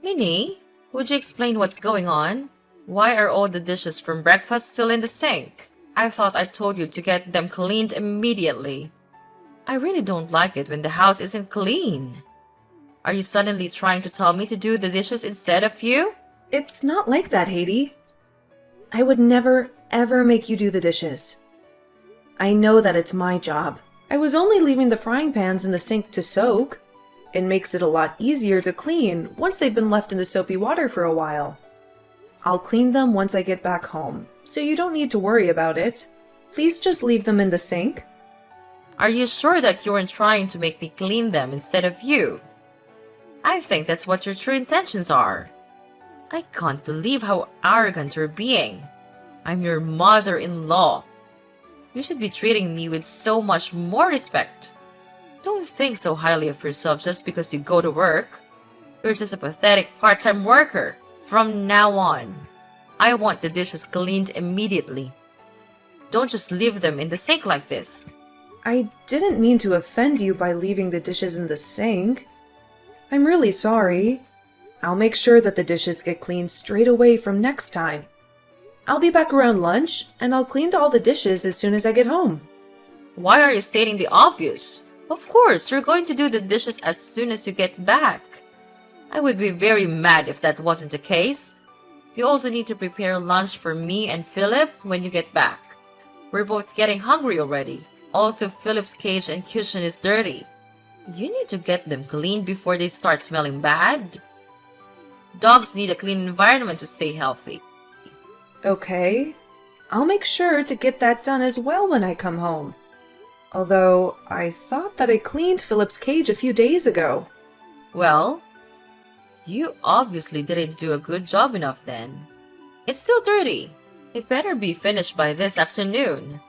Minnie, would you explain what's going on? Why are all the dishes from breakfast still in the sink? I thought I told you to get them cleaned immediately. I really don't like it when the house isn't clean. Are you suddenly trying to tell me to do the dishes instead of you? It's not like that, Haiti. I would never, ever make you do the dishes. I know that it's my job. I was only leaving the frying pans in the sink to soak. It makes it a lot easier to clean once they've been left in the soapy water for a while. I'll clean them once I get back home, so you don't need to worry about it. Please just leave them in the sink. Are you sure that you weren't trying to make me clean them instead of you? I think that's what your true intentions are. I can't believe how arrogant you're being. I'm your mother-in-law. You should be treating me with so much more respect. Don't think so highly of yourself just because you go to work. You're just a pathetic part-time worker. From now on, I want the dishes cleaned immediately. Don't just leave them in the sink like this. I didn't mean to offend you by leaving the dishes in the sink. I'm really sorry. I'll make sure that the dishes get cleaned straight away from next time. I'll be back around lunch, and I'll clean all the dishes as soon as I get home. Why are you stating the obvious? Of course, you're going to do the dishes as soon as you get back. I would be very mad if that wasn't the case. You also need to prepare lunch for me and Philip when you get back. We're both getting hungry already. Also, Philip's cage and cushion is dirty. You need to get them cleaned before they start smelling bad. Dogs need a clean environment to stay healthy. Okay. I'll make sure to get that done as well when I come home. Although, I thought that I cleaned Philip's cage a few days ago. Well, you obviously didn't do a good job enough then. It's still dirty. It better be finished by this afternoon.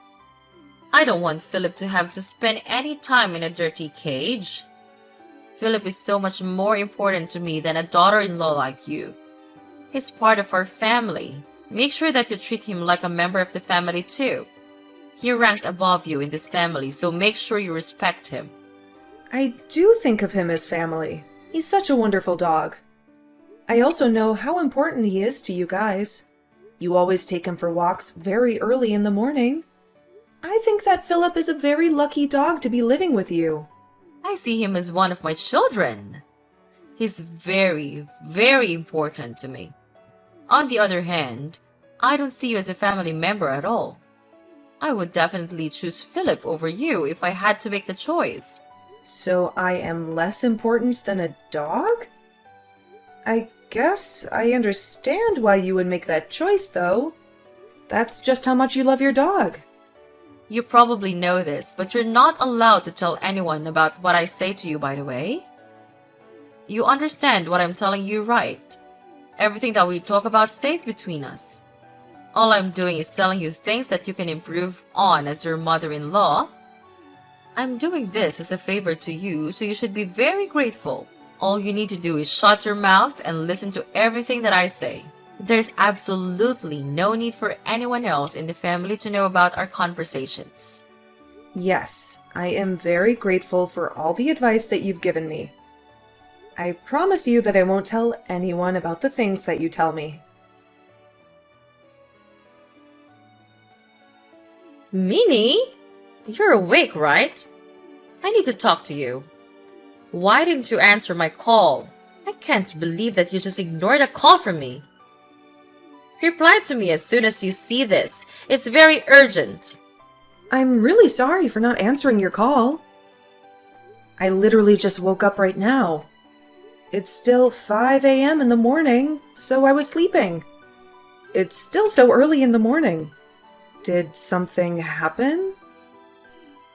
I don't want Philip to have to spend any time in a dirty cage. Philip is so much more important to me than a daughter-in-law like you. He's part of our family. Make sure that you treat him like a member of the family too. He ranks above you in this family, so make sure you respect him. I do think of him as family. He's such a wonderful dog. I also know how important he is to you guys. You always take him for walks very early in the morning. I think that Philip is a very lucky dog to be living with you. I see him as one of my children. He's very, very important to me. On the other hand, I don't see you as a family member at all. I would definitely choose Philip over you if I had to make the choice. So I am less important than a dog? I guess I understand why you would make that choice, though. That's just how much you love your dog. You probably know this, but you're not allowed to tell anyone about what I say to you, by the way. You understand what I'm telling you, right? Everything that we talk about stays between us. All I'm doing is telling you things that you can improve on as your mother-in-law. I'm doing this as a favor to you, so you should be very grateful. All you need to do is shut your mouth and listen to everything that I say. There's absolutely no need for anyone else in the family to know about our conversations. Yes, I am very grateful for all the advice that you've given me. I promise you that I won't tell anyone about the things that you tell me. Minnie? You're awake, right? I need to talk to you. Why didn't you answer my call? I can't believe that you just ignored a call from me. Reply to me as soon as you see this. It's very urgent. I'm really sorry for not answering your call. I literally just woke up right now. It's still 5 a.m. in the morning, so I was sleeping. It's still so early in the morning. Did something happen?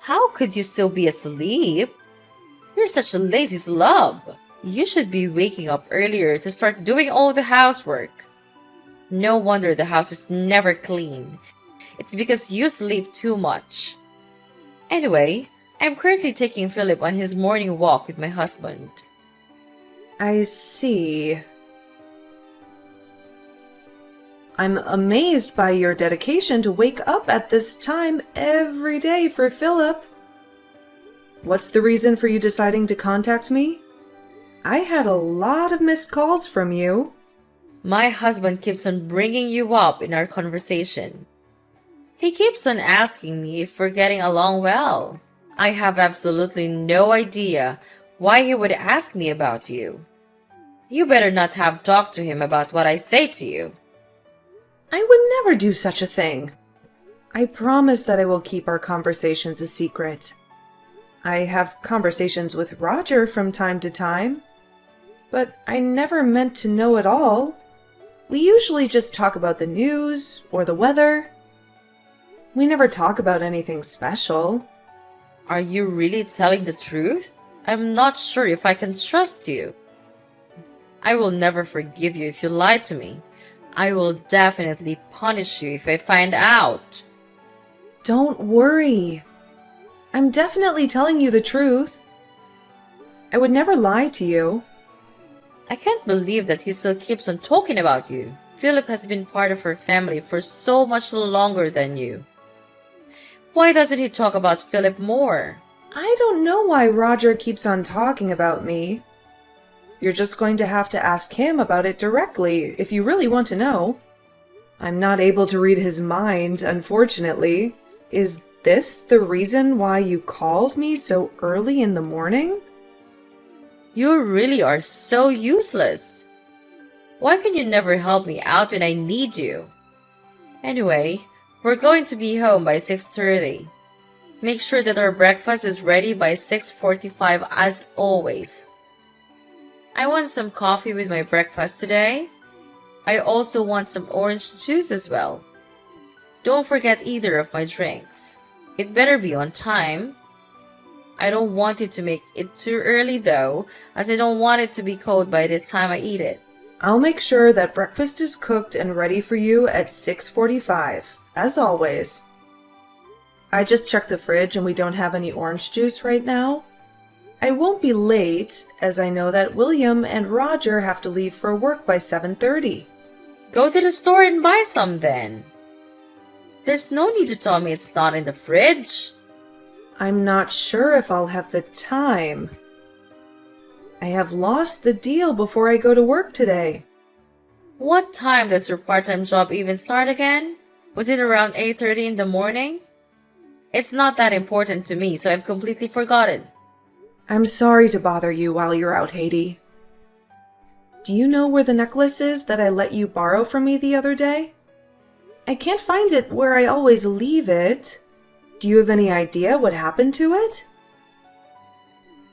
How could you still be asleep? You're such a lazy slob. You should be waking up earlier to start doing all the housework. No wonder the house is never clean. It's because you sleep too much. Anyway, I'm currently taking Philip on his morning walk with my husband. I see. I'm amazed by your dedication to wake up at this time every day for Philip. What's the reason for you deciding to contact me? I had a lot of missed calls from you. My husband keeps on bringing you up in our conversation. He keeps on asking me if we're getting along well. I have absolutely no idea why he would ask me about you. You better not have talked to him about what I say to you. I would never do such a thing. I promise that I will keep our conversations a secret. I have conversations with Roger from time to time, but I never meant to know it all. We usually just talk about the news or the weather. We never talk about anything special. Are you really telling the truth? I'm not sure if I can trust you. I will never forgive you if you lied to me. I will definitely punish you if I find out. Don't worry. I'm definitely telling you the truth. I would never lie to you. I can't believe that he still keeps on talking about you. Philip has been part of our family for so much longer than you. Why doesn't he talk about Philip more? I don't know why Roger keeps on talking about me. You're just going to have to ask him about it directly if you really want to know. I'm not able to read his mind, unfortunately. Is this the reason why you called me so early in the morning? You really are so useless. Why can you never help me out when I need you? Anyway, we're going to be home by 6:30. Make sure that our breakfast is ready by 6:45 as always. I want some coffee with my breakfast today. I also want some orange juice as well. Don't forget either of my drinks. It better be on time. I don't want you to make it too early though, as I don't want it to be cold by the time I eat it. I'll make sure that breakfast is cooked and ready for you at 6:45, as always. I just checked the fridge and we don't have any orange juice right now. I won't be late, as I know that William and Roger have to leave for work by 7:30. Go to the store and buy some then. There's no need to tell me it's not in the fridge. I'm not sure if I'll have the time. I have lost the deal before I go to work today. What time does your part-time job even start again? Was it around 8:30 in the morning? It's not that important to me, so I've completely forgotten. I'm sorry to bother you while you're out, Haiti. Do you know where the necklace is that I let you borrow from me the other day? I can't find it where I always leave it. Do you have any idea what happened to it?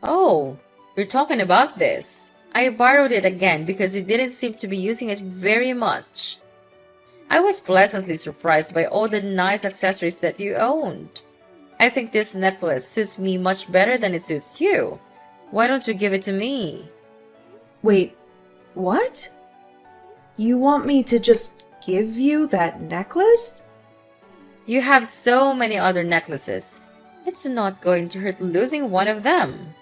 Oh, you're talking about this. I borrowed it again because you didn't seem to be using it very much. I was pleasantly surprised by all the nice accessories that you owned. I think this necklace suits me much better than it suits you. Why don't you give it to me? Wait, what? You want me to just give you that necklace? You have so many other necklaces. It's not going to hurt losing one of them.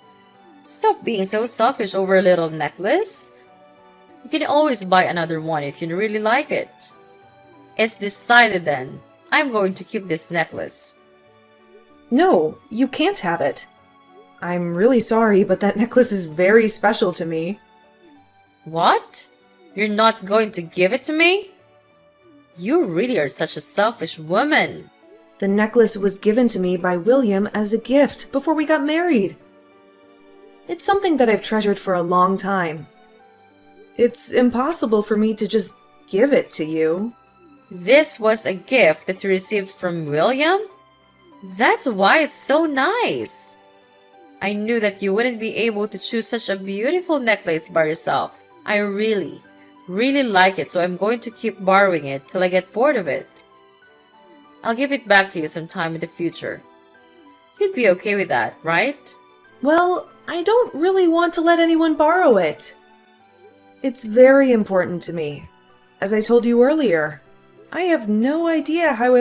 Stop being so selfish over a little necklace. You can always buy another one if you really like it. It's decided then. I'm going to keep this necklace. No, you can't have it. I'm really sorry, but that necklace is very special to me. What? You're not going to give it to me? You really are such a selfish woman. The necklace was given to me by William as a gift before we got married. It's something that I've treasured for a long time. It's impossible for me to just give it to you. This was a gift that you received from William? That's why it's so nice. I knew that you wouldn't be able to choose such a beautiful necklace by yourself. I really like it, so I'm going to keep borrowing it till I get bored of it. I'll give it back to you sometime in the future. You'd be okay with that, right? Well, I don't really want to let anyone borrow it. It's very important to me. As I told you earlier, I have no idea how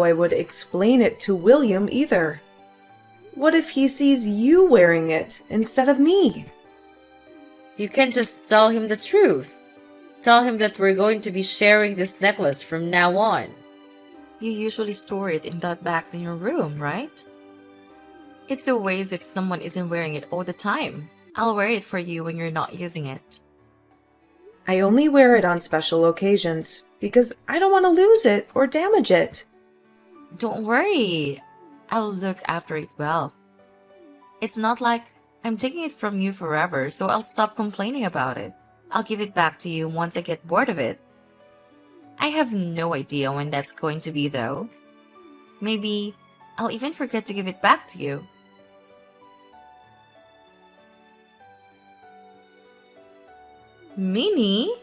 I would explain it to William either. What if he sees you wearing it instead of me? You can just tell him the truth. Tell him that we're going to be sharing this necklace from now on. You usually store it in that box in your room, right? It's a waste if someone isn't wearing it all the time. I'll wear it for you when you're not using it. I only wear it on special occasions because I don't want to lose it or damage it. Don't worry, I'll look after it well. It's not like I'm taking it from you forever, so I'll stop complaining about it. I'll give it back to you once I get bored of it. I have no idea when that's going to be, though. Maybe I'll even forget to give it back to you. Minnie,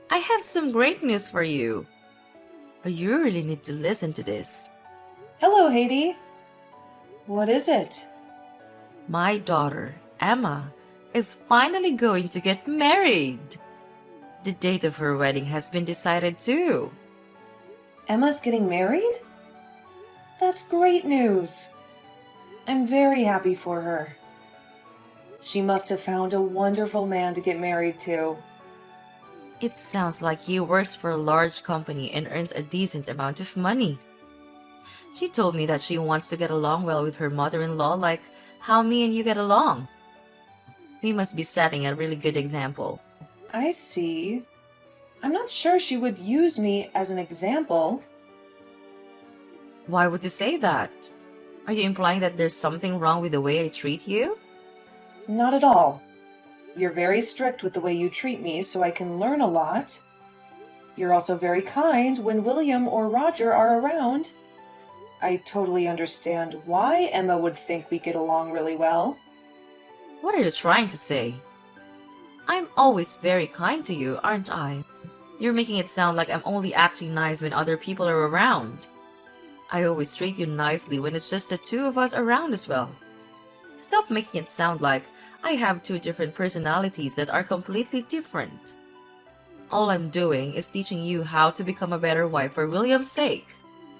I have some great news for you. You really need to listen to this. Hello, Haiti. What is it? My daughter, Emma, is finally going to get married. The date of her wedding has been decided too. Emma's getting married? That's great news. I'm very happy for her. She must have found a wonderful man to get married to. It sounds like he works for a large company and earns a decent amount of money. She told me that she wants to get along well with her mother-in-law like how me and you get along. We must be setting a really good example. I see. I'm not sure she would use me as an example. Why would you say that? Are you implying that there's something wrong with the way I treat you? Not at all. You're very strict with the way you treat me, so I can learn a lot. You're also very kind when William or Roger are around. I totally understand why Emma would think we get along really well. What are you trying to say? I'm always very kind to you, aren't I? You're making it sound like I'm only acting nice when other people are around. I always treat you nicely when it's just the two of us around as well. Stop making it sound like I have two different personalities that are completely different. All I'm doing is teaching you how to become a better wife for William's sake.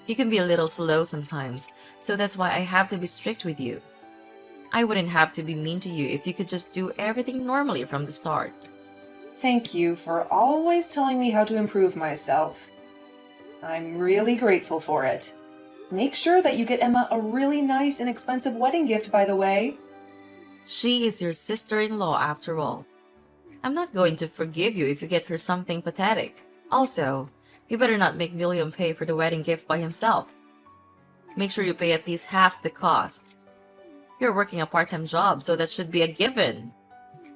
You can be a little slow sometimes, so that's why I have to be strict with you. I wouldn't have to be mean to you if you could just do everything normally from the start. Thank you for always telling me how to improve myself. I'm really grateful for it. Make sure that you get Emma a really nice and expensive wedding gift, by the way. She is your sister-in-law after all. I'm not going to forgive you if you get her something pathetic. Also, you better not make William pay for the wedding gift by himself. Make sure you pay at least half the cost. You're working a part-time job, so that should be a given.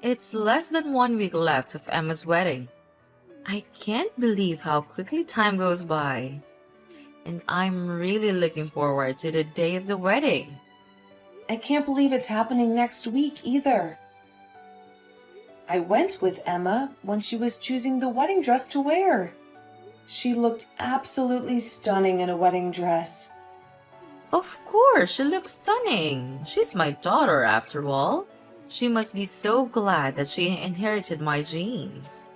It's less than 1 week left of Emma's wedding. I can't believe how quickly time goes by. And I'm really looking forward to the day of the wedding. I can't believe it's happening next week either. I went with Emma when she was choosing the wedding dress to wear. She looked absolutely stunning in a wedding dress. Of course, she looks stunning. She's my daughter after all. She must be so glad that she inherited my genes.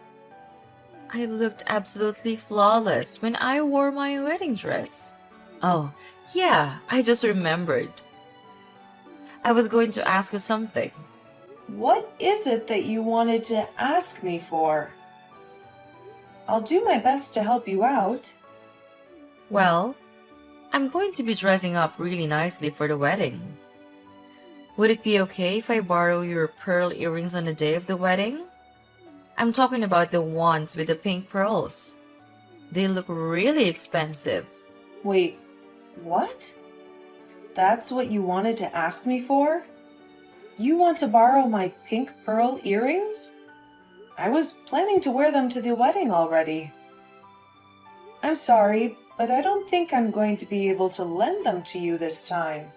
I looked absolutely flawless when I wore my wedding dress. Oh, yeah, I just remembered. I was going to ask you something. What is it that you wanted to ask me for? I'll do my best to help you out. Well, I'm going to be dressing up really nicely for the wedding. Would it be okay if I borrow your pearl earrings on the day of the wedding? I'm talking about the ones with the pink pearls. They look really expensive. Wait, what? That's what you wanted to ask me for? You want to borrow my pink pearl earrings? I was planning to wear them to the wedding already. I'm sorry, but I don't think I'm going to be able to lend them to you this time.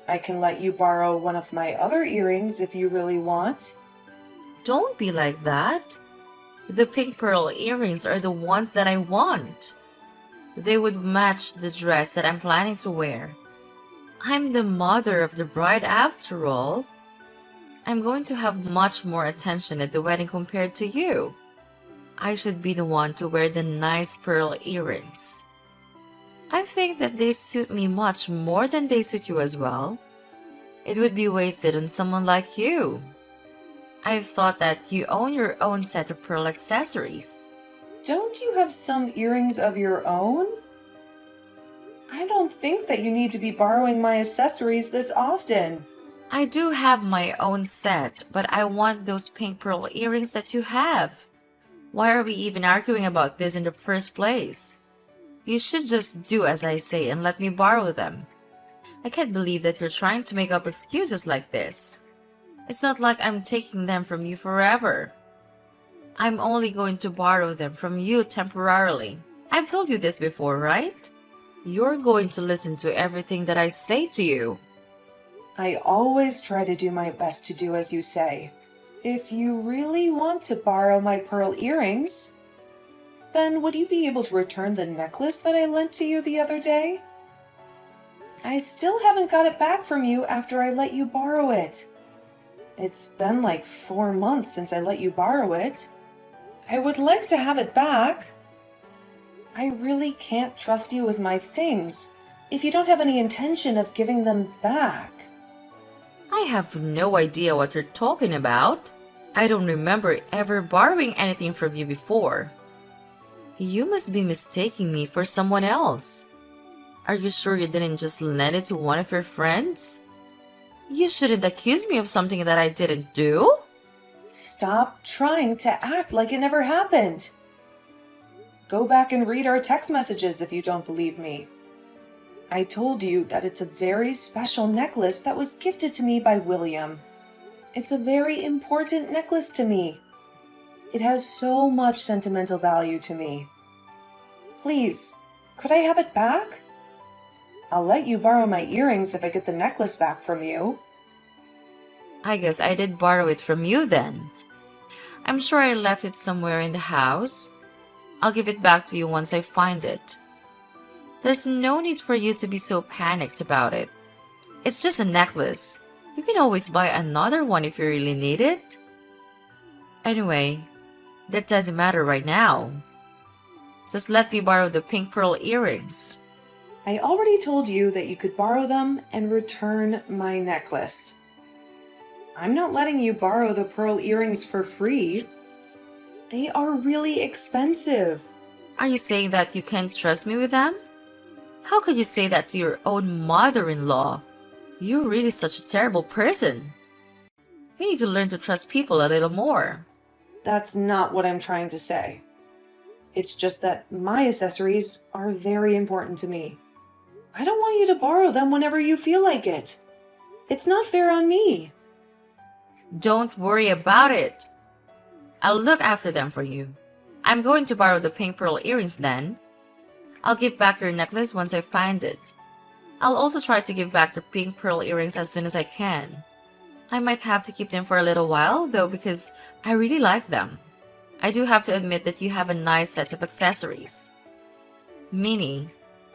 I can let you borrow one of my other earrings if you really want. Don't be like that. The pink pearl earrings are the ones that I want. They would match the dress that I'm planning to wear. I'm the mother of the bride after all. I'm going to have much more attention at the wedding compared to you. I should be the one to wear the nice pearl earrings. I think that they suit me much more than they suit you as well. It would be wasted on someone like you. I've thought that you own your own set of pearl accessories. Don't you have some earrings of your own? I don't think that you need to be borrowing my accessories this often. I do have my own set, but I want those pink pearl earrings that you have. Why are we even arguing about this in the first place? You should just do as I say and let me borrow them. I can't believe that you're trying to make up excuses like this. It's not like I'm taking them from you forever. I'm only going to borrow them from you temporarily. I've told you this before, right? You're going to listen to everything that I say to you. I always try to do my best to do as you say. If you really want to borrow my pearl earrings, then would you be able to return the necklace that I lent to you the other day? I still haven't got it back from you after I let you borrow it. It's been like 4 months since I let you borrow it. I would like to have it back. I really can't trust you with my things if you don't have any intention of giving them back. I have no idea what you're talking about. I don't remember ever borrowing anything from you before. You must be mistaking me for someone else. Are you sure you didn't just lend it to one of your friends? You shouldn't accuse me of something that I didn't do. Stop trying to act like it never happened. Go back and read our text messages if you don't believe me. I told you that it's a very special necklace that was gifted to me by William. It's a very important necklace to me. It has so much sentimental value to me. Please, could I have it back? I'll let you borrow my earrings if I get the necklace back from you. I guess I did borrow it from you then. I'm sure I left it somewhere in the house. I'll give it back to you once I find it. There's no need for you to be so panicked about it. It's just a necklace. You can always buy another one if you really need it. Anyway, that doesn't matter right now. Just let me borrow the pink pearl earrings. I already told you that you could borrow them and return my necklace. I'm not letting you borrow the pearl earrings for free. They are really expensive. Are you saying that you can't trust me with them? How could you say that to your own mother-in-law? You're really such a terrible person. You need to learn to trust people a little more. That's not what I'm trying to say. It's just that my accessories are very important to me. I don't want you to borrow them whenever you feel like it. It's not fair on me. Don't worry about it. I'll look after them for you. I'm going to borrow the pink pearl earrings then. I'll give back your necklace once I find it. I'll also try to give back the pink pearl earrings as soon as I can. I might have to keep them for a little while though because I really like them. I do have to admit that you have a nice set of accessories. Minnie,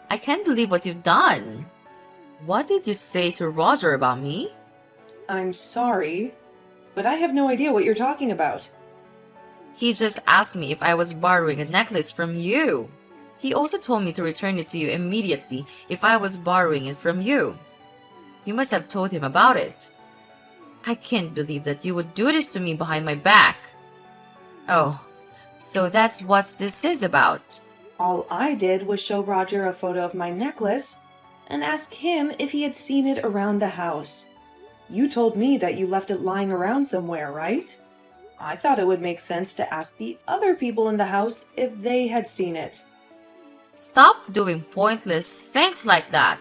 I can't believe what you've done. What did you say to Roger about me? I'm sorry, but I have no idea what you're talking about. He just asked me if I was borrowing a necklace from you. He also told me to return it to you immediately if I was borrowing it from you. You must have told him about it. I can't believe that you would do this to me behind my back. Oh, so that's what this is about. All I did was show Roger a photo of my necklace and ask him if he had seen it around the house. You told me that you left it lying around somewhere, right? I thought it would make sense to ask the other people in the house if they had seen it. Stop doing pointless things like that.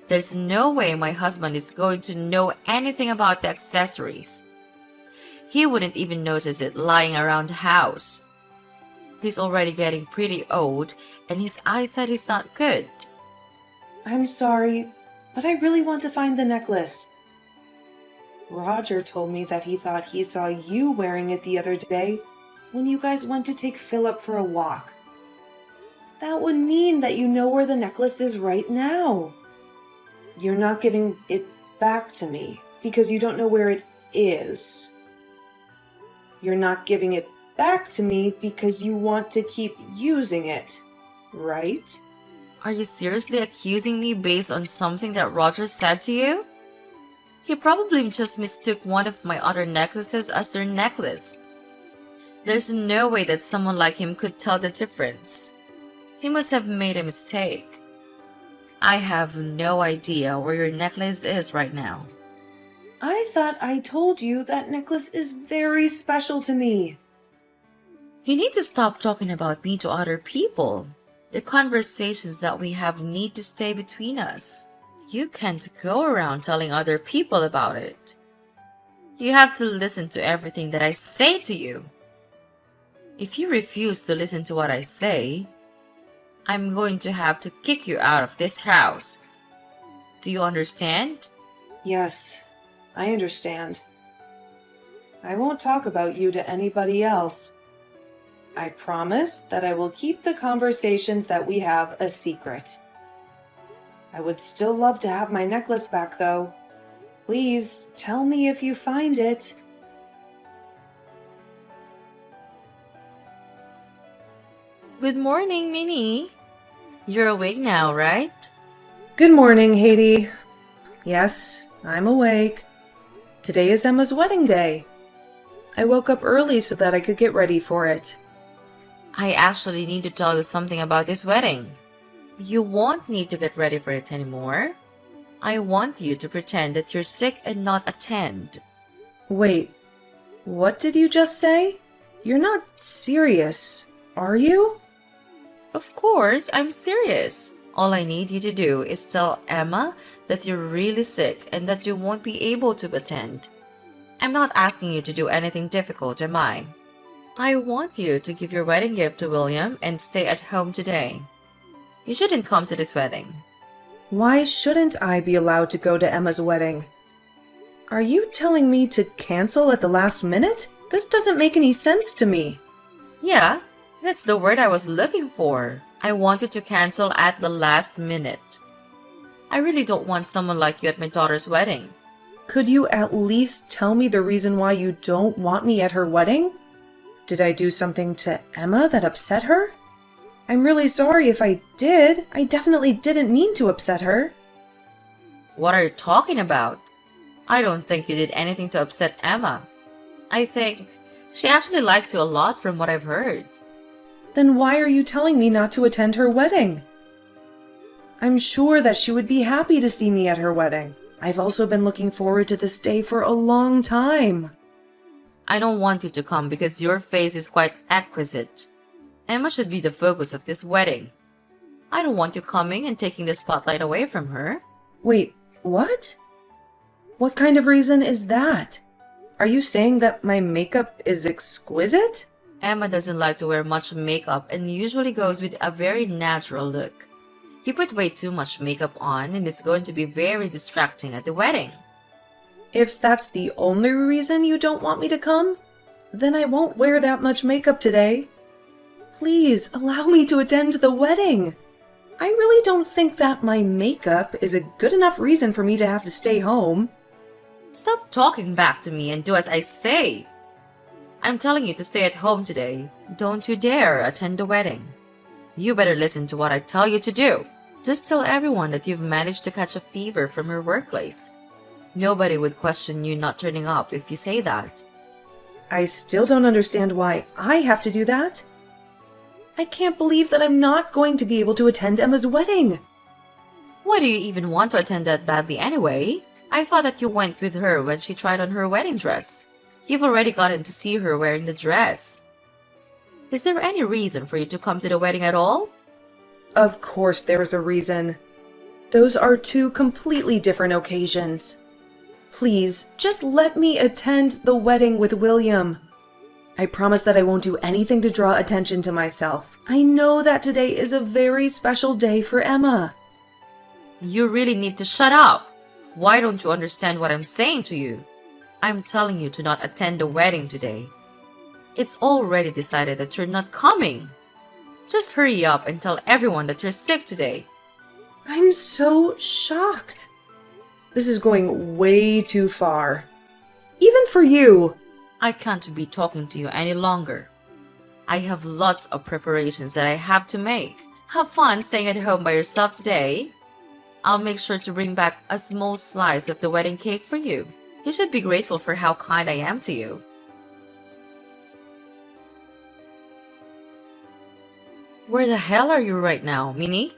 There's no way my husband is going to know anything about the accessories. He wouldn't even notice it lying around the house. He's already getting pretty old and his eyesight is not good. I'm sorry, but I really want to find the necklace. Roger told me that he thought he saw you wearing it the other day when you guys went to take Philip for a walk. That would mean that you know where the necklace is right now. You're not giving it back to me because you don't know where it is. You're not giving it back to me because you want to keep using it, right? Are you seriously accusing me based on something that Roger said to you? He probably just mistook one of my other necklaces as their necklace. There's no way that someone like him could tell the difference. He must have made a mistake. I have no idea where your necklace is right now. I thought I told you that necklace is very special to me. You need to stop talking about me to other people. The conversations that we have need to stay between us. You can't go around telling other people about it. You have to listen to everything that I say to you. If you refuse to listen to what I say, I'm going to have to kick you out of this house. Do you understand? Yes, I understand. I won't talk about you to anybody else. I promise that I will keep the conversations that we have a secret. I would still love to have my necklace back, though. Please tell me if you find it. Good morning, Minnie. You're awake now, right? Good morning, Haiti. Yes, I'm awake. Today is Emma's wedding day. I woke up early so that I could get ready for it. I actually need to tell you something about this wedding. You won't need to get ready for it anymore. I want you to pretend that you're sick and not attend. Wait, what did you just say? You're not serious, are you? Of course, I'm serious. All I need you to do is tell Emma that you're really sick and that you won't be able to attend. I'm not asking you to do anything difficult, am I? I want you to give your wedding gift to William and stay at home today. You shouldn't come to this wedding. Why shouldn't I be allowed to go to Emma's wedding? Are you telling me to cancel at the last minute? This doesn't make any sense to me. Yeah, that's the word I was looking for. I wanted to cancel at the last minute. I really don't want someone like you at my daughter's wedding. Could you at least tell me the reason why you don't want me at her wedding? Did I do something to Emma that upset her? I'm really sorry if I did. I definitely didn't mean to upset her. What are you talking about? I don't think you did anything to upset Emma. I think she actually likes you a lot from what I've heard. Then why are you telling me not to attend her wedding? I'm sure that she would be happy to see me at her wedding. I've also been looking forward to this day for a long time. I don't want you to come because your face is quite exquisite. Emma should be the focus of this wedding. I don't want you coming and taking the spotlight away from her. Wait, what? What kind of reason is that? Are you saying that my makeup is exquisite? Emma doesn't like to wear much makeup and usually goes with a very natural look. You put way too much makeup on and it's going to be very distracting at the wedding. If that's the only reason you don't want me to come, then I won't wear that much makeup today. Please allow me to attend the wedding. I really don't think that my makeup is a good enough reason for me to have to stay home. Stop talking back to me and do as I say. I'm telling you to stay at home today. Don't you dare attend the wedding. You better listen to what I tell you to do. Just tell everyone that you've managed to catch a fever from your workplace. Nobody would question you not turning up if you say that. I still don't understand why I have to do that. I can't believe that I'm not going to be able to attend Emma's wedding. Why do you even want to attend that badly anyway? I thought that you went with her when she tried on her wedding dress. You've already gotten to see her wearing the dress. Is there any reason for you to come to the wedding at all? Of course there is a reason. Those are two completely different occasions. Please, just let me attend the wedding with William. I promise that I won't do anything to draw attention to myself. I know that today is a very special day for Emma. You really need to shut up. Why don't you understand what I'm saying to you? I'm telling you to not attend the wedding today. It's already decided that you're not coming. Just hurry up and tell everyone that you're sick today. I'm so shocked. This is going way too far. Even for you. I can't be talking to you any longer. I have lots of preparations that I have to make. Have fun staying at home by yourself today. I'll make sure to bring back a small slice of the wedding cake for you. You should be grateful for how kind I am to you. Where the hell are you right now, Minnie?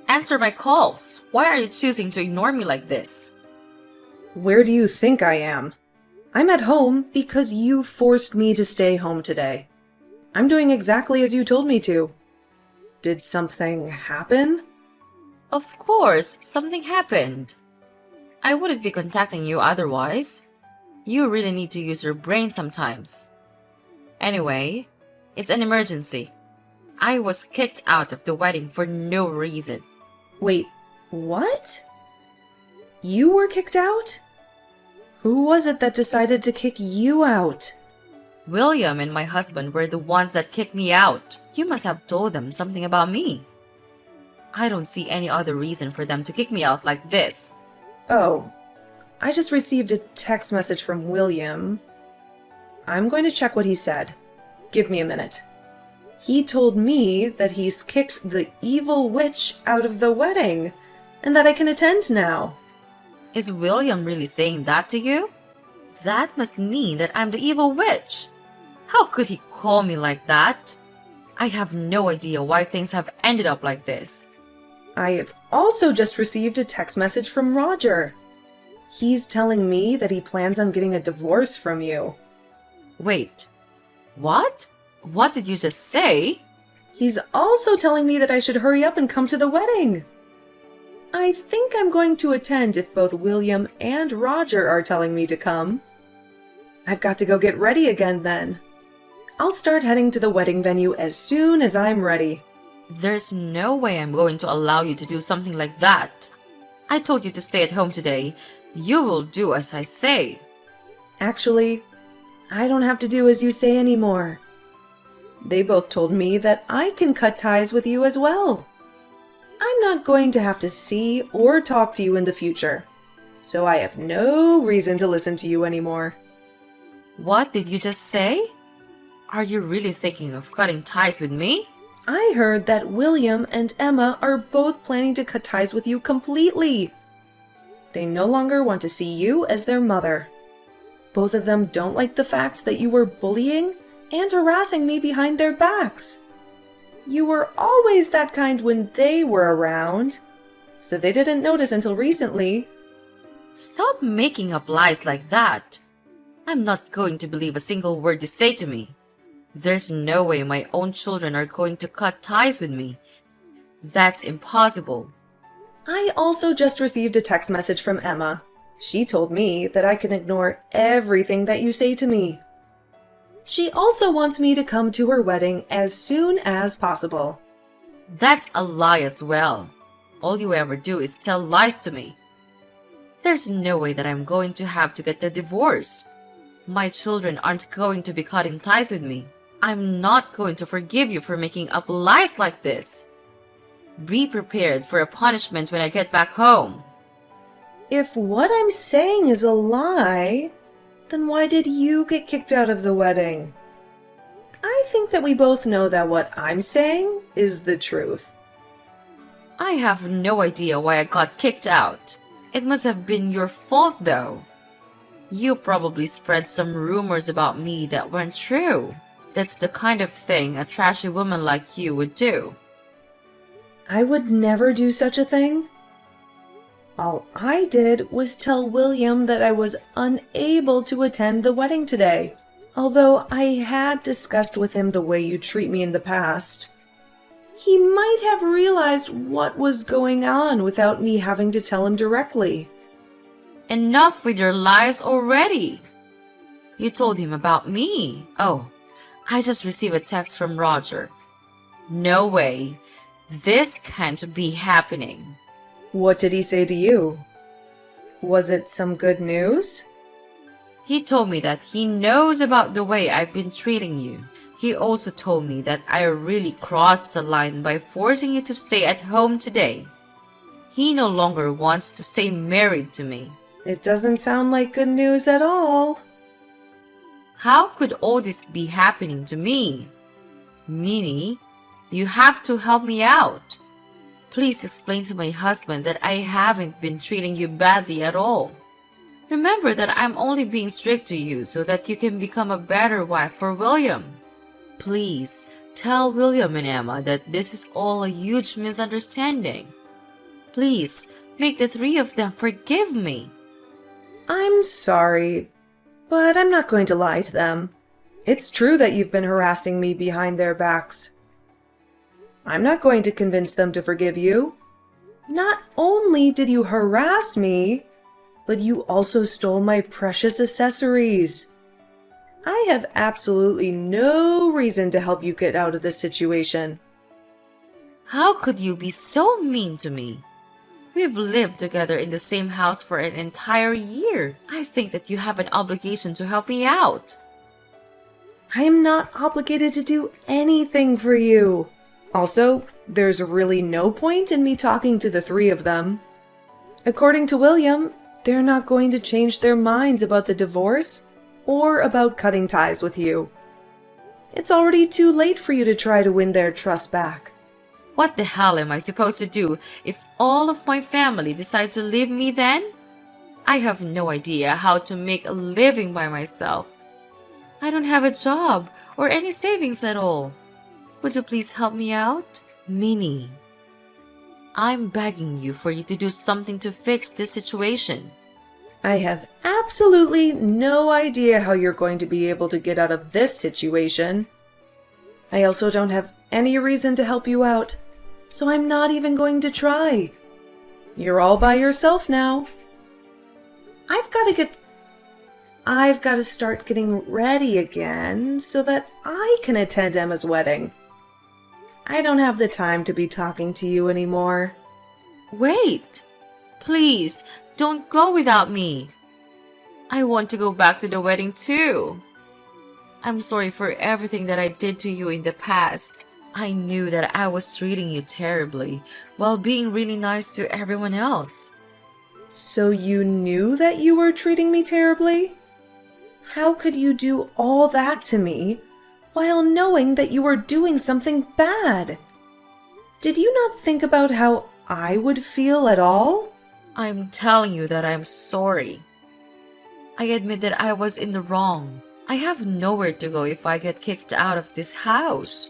Answer my calls. Why are you choosing to ignore me like this? Where do you think I am? I'm at home because you forced me to stay home today. I'm doing exactly as you told me to. Did something happen? Of course, something happened. I wouldn't be contacting you otherwise. You really need to use your brain sometimes. Anyway, it's an emergency. I was kicked out of the wedding for no reason. Wait, what? You were kicked out? Who was it that decided to kick you out? William and my husband were the ones that kicked me out. You must have told them something about me. I don't see any other reason for them to kick me out like this. Oh, I just received a text message from William. I'm going to check what he said. Give me a minute. He told me that he's kicked the evil witch out of the wedding, and that I can attend now. Is William really saying that to you? That must mean that I'm the evil witch. How could he call me like that? I have no idea why things have ended up like this. I have also just received a text message from Roger. He's telling me that he plans on getting a divorce from you. Wait, what? What did you just say? He's also telling me that I should hurry up and come to the wedding. I think I'm going to attend if both William and Roger are telling me to come. I've got to go get ready again then. I'll start heading to the wedding venue as soon as I'm ready. There's no way I'm going to allow you to do something like that. I told you to stay at home today. You will do as I say. Actually, I don't have to do as you say anymore. They both told me that I can cut ties with you as well. I'm not going to have to see or talk to you in the future, so I have no reason to listen to you anymore. What did you just say? Are you really thinking of cutting ties with me? I heard that William and Emma are both planning to cut ties with you completely. They no longer want to see you as their mother. Both of them don't like the fact that you were bullying and harassing me behind their backs. You were always that kind when they were around, so they didn't notice until recently. Stop making up lies like that. I'm not going to believe a single word you say to me. There's no way my own children are going to cut ties with me. That's impossible. I also just received a text message from Emma. She told me that I can ignore everything that you say to me. She also wants me to come to her wedding as soon as possible. That's a lie as well. All you ever do is tell lies to me. There's no way that I'm going to have to get a divorce. My children aren't going to be cutting ties with me. I'm not going to forgive you for making up lies like this. Be prepared for a punishment when I get back home. If what I'm saying is a lie, then why did you get kicked out of the wedding? I think that we both know that what I'm saying is the truth. I have no idea why I got kicked out. It must have been your fault though. You probably spread some rumors about me that weren't true. That's the kind of thing a trashy woman like you would do. I would never do such a thing. All I did was tell William that I was unable to attend the wedding today, although I had discussed with him the way you treat me in the past. He might have realized what was going on without me having to tell him directly. Enough with your lies already. You told him about me. Oh, I just received a text from Roger. No way. This can't be happening. What did he say to you? Was it some good news? He told me that he knows about the way I've been treating you. He also told me that I really crossed the line by forcing you to stay at home today. He no longer wants to stay married to me. It doesn't sound like good news at all. How could all this be happening to me? Minnie, you have to help me out. Please explain to my husband that I haven't been treating you badly at all. Remember that I'm only being strict to you so that you can become a better wife for William. Please tell William and Emma that this is all a huge misunderstanding. Please, make the three of them forgive me. I'm sorry, but I'm not going to lie to them. It's true that you've been harassing me behind their backs. I'm not going to convince them to forgive you. Not only did you harass me, but you also stole my precious accessories. I have absolutely no reason to help you get out of this situation. How could you be so mean to me? We've lived together in the same house for an entire year. I think that you have an obligation to help me out. I am not obligated to do anything for you. Also, there's really no point in me talking to the three of them. According to William, they're not going to change their minds about the divorce or about cutting ties with you. It's already too late for you to try to win their trust back. What the hell am I supposed to do if all of my family decide to leave me then? I have no idea how to make a living by myself. I don't have a job or any savings at all. Would you please help me out? Minnie, I'm begging you for you to do something to fix this situation. I have absolutely no idea how you're going to be able to get out of this situation. I also don't have any reason to help you out, so I'm not even going to try. You're all by yourself now. I've got to start getting ready again so that I can attend Emma's wedding. I don't have the time to be talking to you anymore. Wait! Please, don't go without me. I want to go back to the wedding too. I'm sorry for everything that I did to you in the past. I knew that I was treating you terribly while being really nice to everyone else. So you knew that you were treating me terribly? How could you do all that to me while knowing that you were doing something bad? Did you not think about how I would feel at all? I'm telling you that I'm sorry. I admit that I was in the wrong. I have nowhere to go if I get kicked out of this house.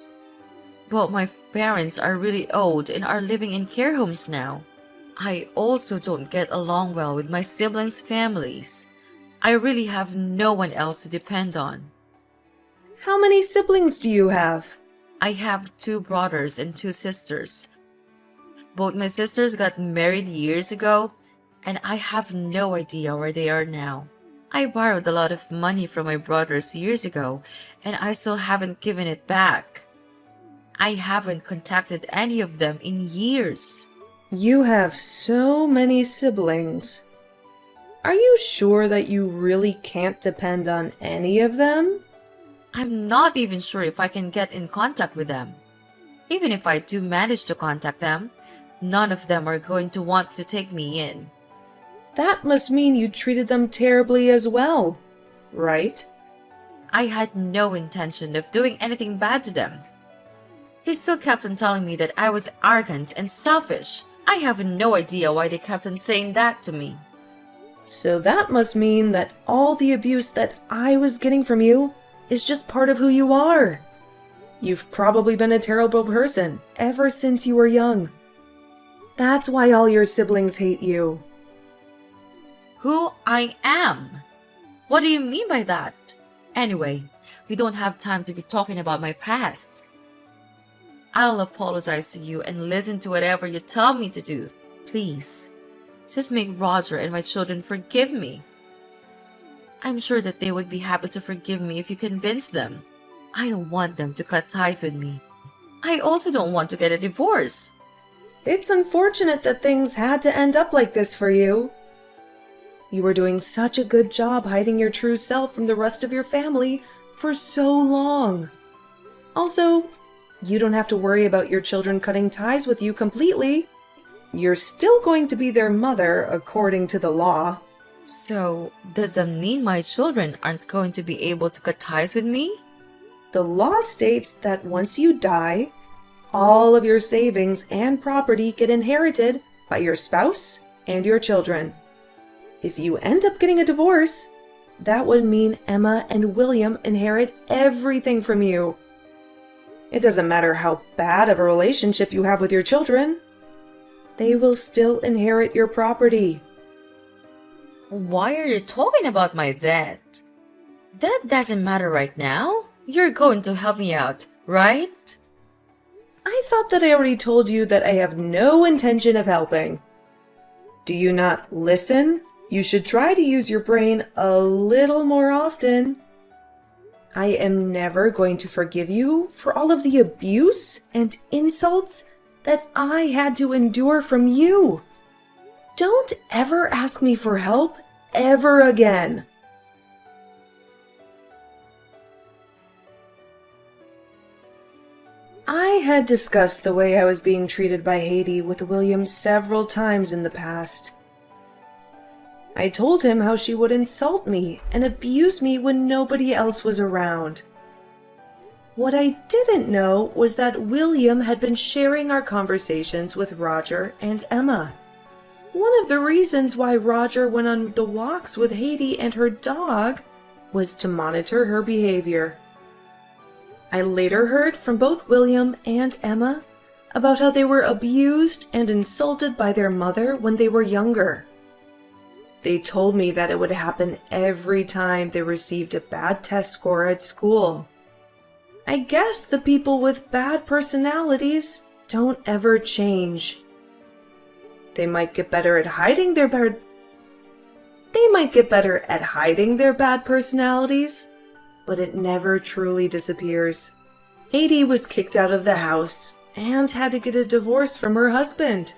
But my parents are really old and are living in care homes now. I also don't get along well with my siblings' families. I really have no one else to depend on. How many siblings do you have? I have 2 brothers and 2 sisters. Both my sisters got married years ago, and I have no idea where they are now. I borrowed a lot of money from my brothers years ago, and I still haven't given it back. I haven't contacted any of them in years. You have so many siblings. Are you sure that you really can't depend on any of them? I'm not even sure if I can get in contact with them. Even if I do manage to contact them, none of them are going to want to take me in. That must mean you treated them terribly as well, right? I had no intention of doing anything bad to them. They still kept on telling me that I was arrogant and selfish. I have no idea why they kept on saying that to me. So that must mean that all the abuse that I was getting from you is just part of who you are. You've probably been a terrible person ever since you were young. That's why all your siblings hate you. Who I am? What do you mean by that? Anyway, we don't have time to be talking about my past. I'll apologize to you and listen to whatever you tell me to do. Please, just make Roger and my children forgive me. I'm sure that they would be happy to forgive me if you convince them. I don't want them to cut ties with me. I also don't want to get a divorce. It's unfortunate that things had to end up like this for you. You were doing such a good job hiding your true self from the rest of your family for so long. Also, you don't have to worry about your children cutting ties with you completely. You're still going to be their mother according to the law. So, does that mean my children aren't going to be able to cut ties with me? The law states that once you die, all of your savings and property get inherited by your spouse and your children. If you end up getting a divorce, that would mean Emma and William inherit everything from you. It doesn't matter how bad of a relationship you have with your children. They will still inherit your property. Why are you talking about my vet? That doesn't matter right now. You're going to help me out, right? I thought that I already told you that I have no intention of helping. Do you not listen? You should try to use your brain a little more often. I am never going to forgive you for all of the abuse and insults that I had to endure from you. Don't ever ask me for help ever again. I had discussed the way I was being treated by Haiti with William several times in the past. I told him how she would insult me and abuse me when nobody else was around. What I didn't know was that William had been sharing our conversations with Roger and Emma. One of the reasons why Roger went on the walks with Haiti and her dog was to monitor her behavior. I later heard from both William and Emma about how they were abused and insulted by their mother when they were younger. They told me that it would happen every time they received a bad test score at school. I guess the people with bad personalities don't ever change. They might get better at hiding their bad personalities, but it never truly disappears. Haiti was kicked out of the house and had to get a divorce from her husband.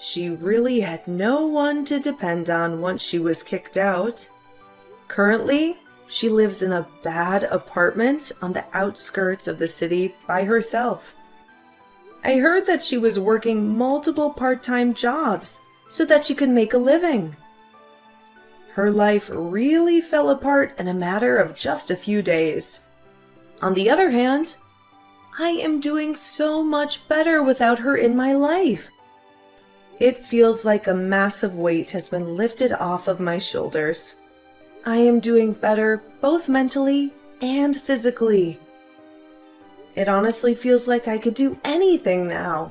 She really had no one to depend on once she was kicked out. Currently, she lives in a bad apartment on the outskirts of the city by herself. I heard that she was working multiple part-time jobs so that she could make a living. Her life really fell apart in a matter of just a few days. On the other hand, I am doing so much better without her in my life. It feels like a massive weight has been lifted off of my shoulders. I am doing better both mentally and physically. It honestly feels like I could do anything now.